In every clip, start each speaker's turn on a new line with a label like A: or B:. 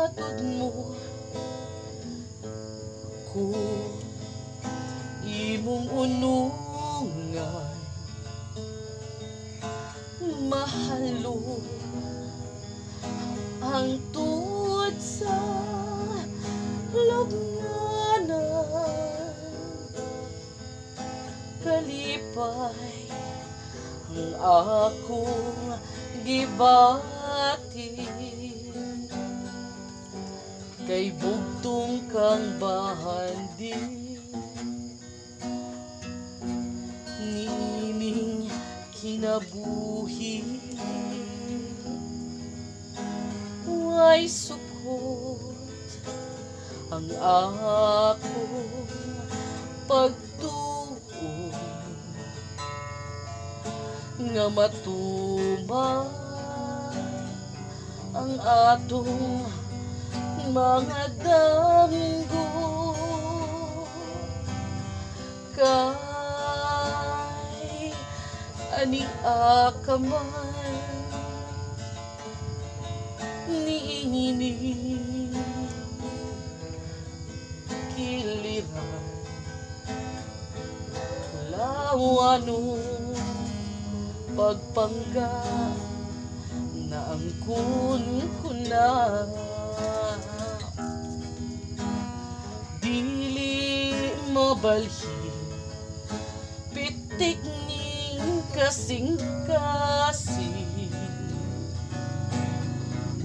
A: matud mo ko imong unungan mahalo ang tuod sa lubnganan kalipay ang akong gibati kay bugtong kang bahandi nining kinabuhi way sukot ang akong pagtuon nga matuman ang atong mga damgo kay ani akaman niini kiliran lawano pagpangga na ang kuna dili mabalhin pitik ning kasing-kasing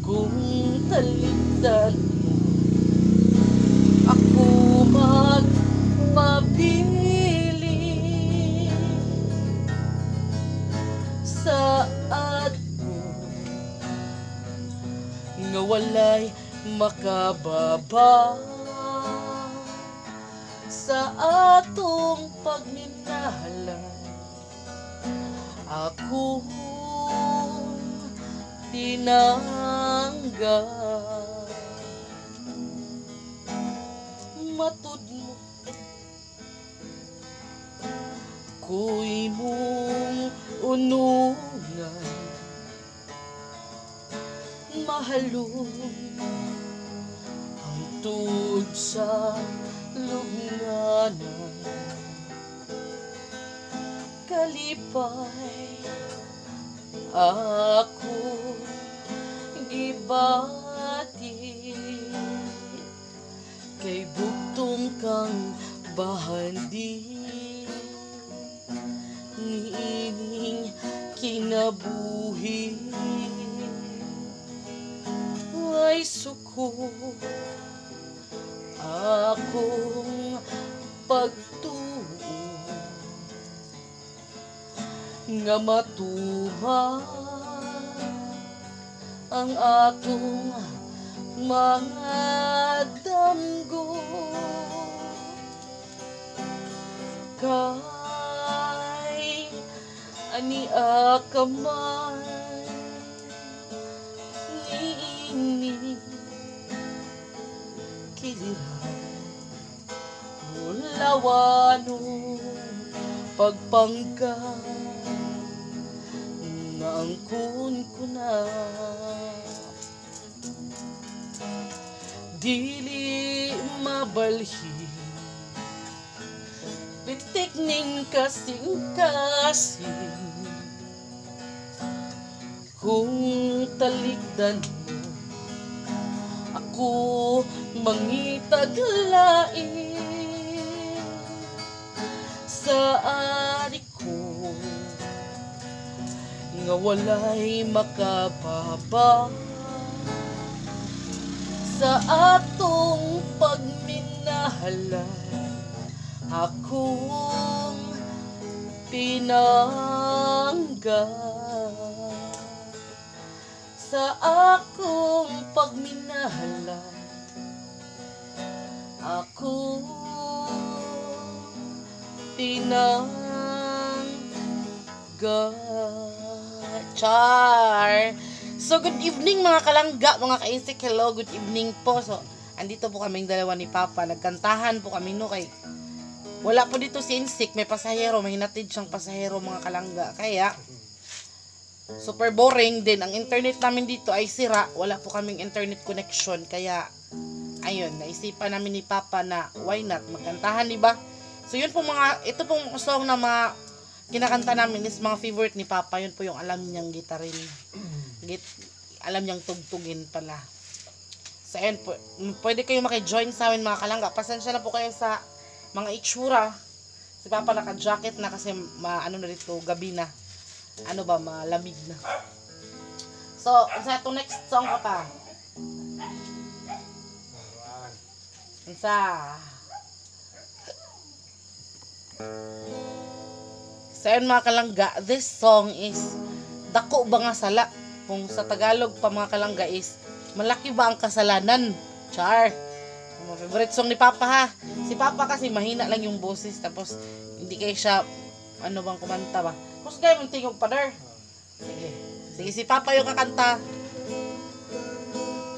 A: kung talikdan mo ako magpabili sa ato nga walay makababa sa atong pagminahalan akong tinangga matud mo kuy mong unungan mahalong ang tuod sa lubnganan kalipay ako gibati kay bugtong kang bahandi niining kinabuhi ay sukot akong pagtuon nga matuman ang atong mga damgo kay ani akaman niini kiliran mulawano pagpangka na ang kuna dili mabalhin pitik ning kasing-kasing kung talikdan mo ako mangitag lain sa ari ko nga walay makababa sa atong pagminahalan akong pinangga sa akong pagminahalan akong pinangga. Char! So, good evening mga kalangga, mga kaisik. Hello, good evening po. So, andito po kaming dalawa ni Papa. Nagkantahan po kami, no, kay wala po dito si Insik. May pasahero, may hinatid siyang pasahero mga kalangga. Kaya, super boring din. Ang internet namin dito ay sira. Wala po kaming internet connection. Kaya, ayun, naisipan namin ni Papa na why not, magkantahan, diba? So, yun po ito pong song na mga kinakanta namin is mga favorite ni Papa. Yun po yung alam niyang gitarin. Alam niyang tugtugin pala. So, ayun po. Pwede kayo makijoin sa amin mga kalangga. Pasensya na po kayo sa mga itsura. Si Papa naka-jacket na kasi ano na dito, gabi na. Ano ba, malamig na. So, sa itong next song ka pa. Isa. So, ayun mga kalangga, this song is Dako Ba Nga Sala. Kung sa Tagalog pa mga kalangga is Malaki Ba Ang Kasalanan? Char. Mga favorite song ni Papa ha. Si Papa kasi mahina lang yung boses. Tapos hindi kayo siya ano bang kumanta ba. Mas kayo mong tingog pa der. Sige. Sige si Papa yung kakanta.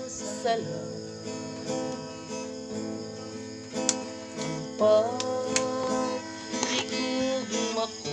A: Sala. Pag-ikugma ko.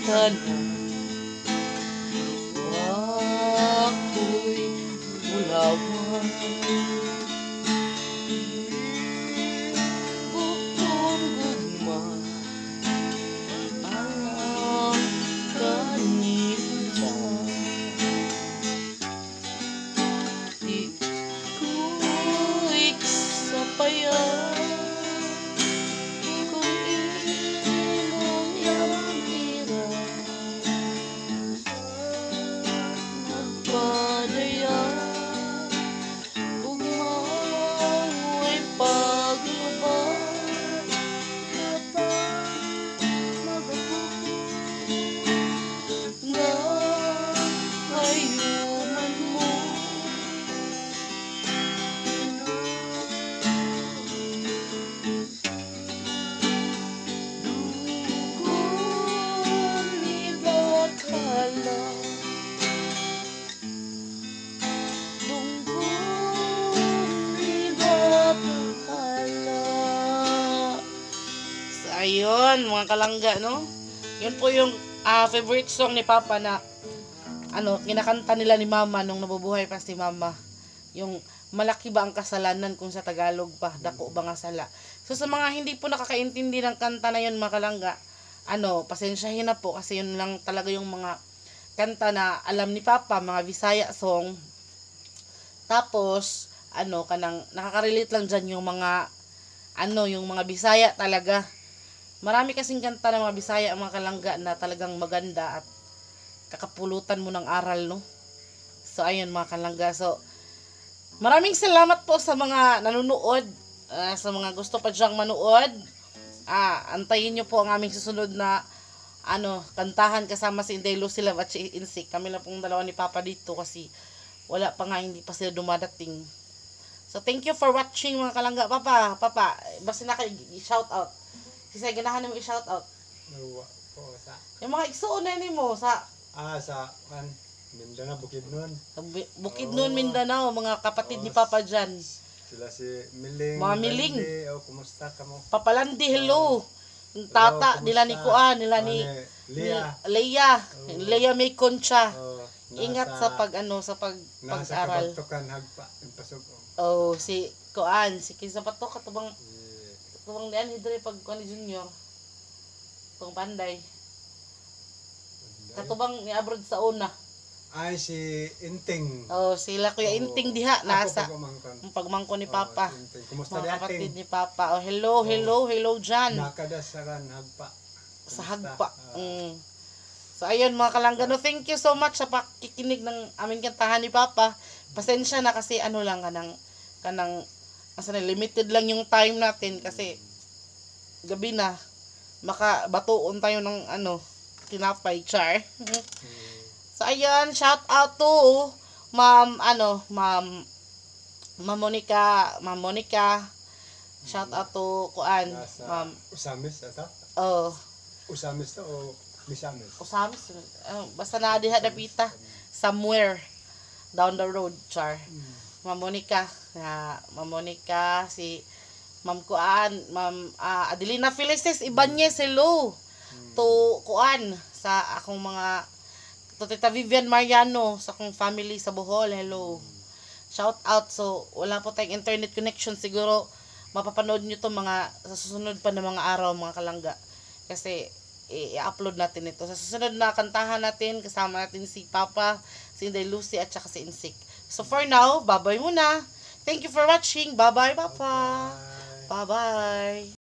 A: Tanan ako'y bulawan bukong gugma ang kanila di ko'y sapayan ayun, mga kalangga, no? Yun po yung favorite song ni Papa na kinakanta nila ni Mama nung nabubuhay pa si Mama. Yung Malaki Ba Ang Kasalanan kung sa Tagalog pa, Dako Ba Nga Sala. So sa mga hindi po nakakaintindi ng kanta na yun, mga kalangga, pasensyahin na po kasi yun lang talaga yung mga kanta na alam ni Papa, mga Visaya song. Tapos, nakaka-relate lang dyan yung mga yung mga Bisaya talaga. Marami kasing kanta ng mga Bisaya, mga kalangga na talagang maganda at kakapulutan mo ng aral, no? So, ayun mga kalangga. So, maraming salamat po sa mga nanonood, sa mga gusto pa dyang manood. Antayin nyo po ang aming susunod na kantahan kasama si Inday Lucy Love at si Insik. Kami lang pong dalawa ni Papa dito kasi wala pa nga, hindi pa sila dumadating. So thank you for watching mga kalangga. Papa, basta na kayo i-shout out. Kasi ganahan mo i-shout out. Yung mga igsuon na mo sa
B: Mindanao, Bukidnon.
A: Bukidnon, Mindanao, mga kapatid ni Papa dyan.
B: Sila si Miling.
A: Mga Miling.
B: Kumusta ka mo?
A: Papa Landi, hello. Yung tata, nila ni Kuan, nila ni Leia may Concha. Ingat sa pag-aral. Si Kuan, si Kisapato, katubang diyan, hidre pag Kuan ni Junior. Itong Panday. Katubang ni abroad sa una.
B: Ay, si Inting.
A: Sila Kuya Inting diha, nasa pagmangko ni Papa.
B: Kumusta
A: mga kapatid ni Papa. Hello dyan.
B: Nakadasaran, hagpa.
A: Sa hagpa. So, ayun mga kalangga. Thank you so much sa pakikinig ng aming kantahan ni Papa. Pasensya na kasi limited lang yung time natin kasi gabi na. Makabatuon tayo ng tinapay, char. So, ayun, shout out to Ma'am Monica. Shout out to Kuan, Ma'am
B: Usamis, ata? Usamis to o Misamis?
A: Usamis. Basta na diha dapita. Somewhere down the road, char. Ma'am Monica. Ma'am Monica, si Ma'am Kuan, Ma'am Adelina Felices Ibanez, hello. To Kuan, sa akong mga to Tita Vivian Mariano sa akong family sa Bohol, hello. Shout out. So wala po tayong internet connection, siguro mapapanood nyo to sa susunod pa na mga araw mga kalangga, kasi i-upload natin ito sa susunod na kantahan natin, kasama natin si Papa, si Inday Lucy at saka si Insik. So for now, bye bye muna. Thank you for watching. Bye bye Papa. Bye bye.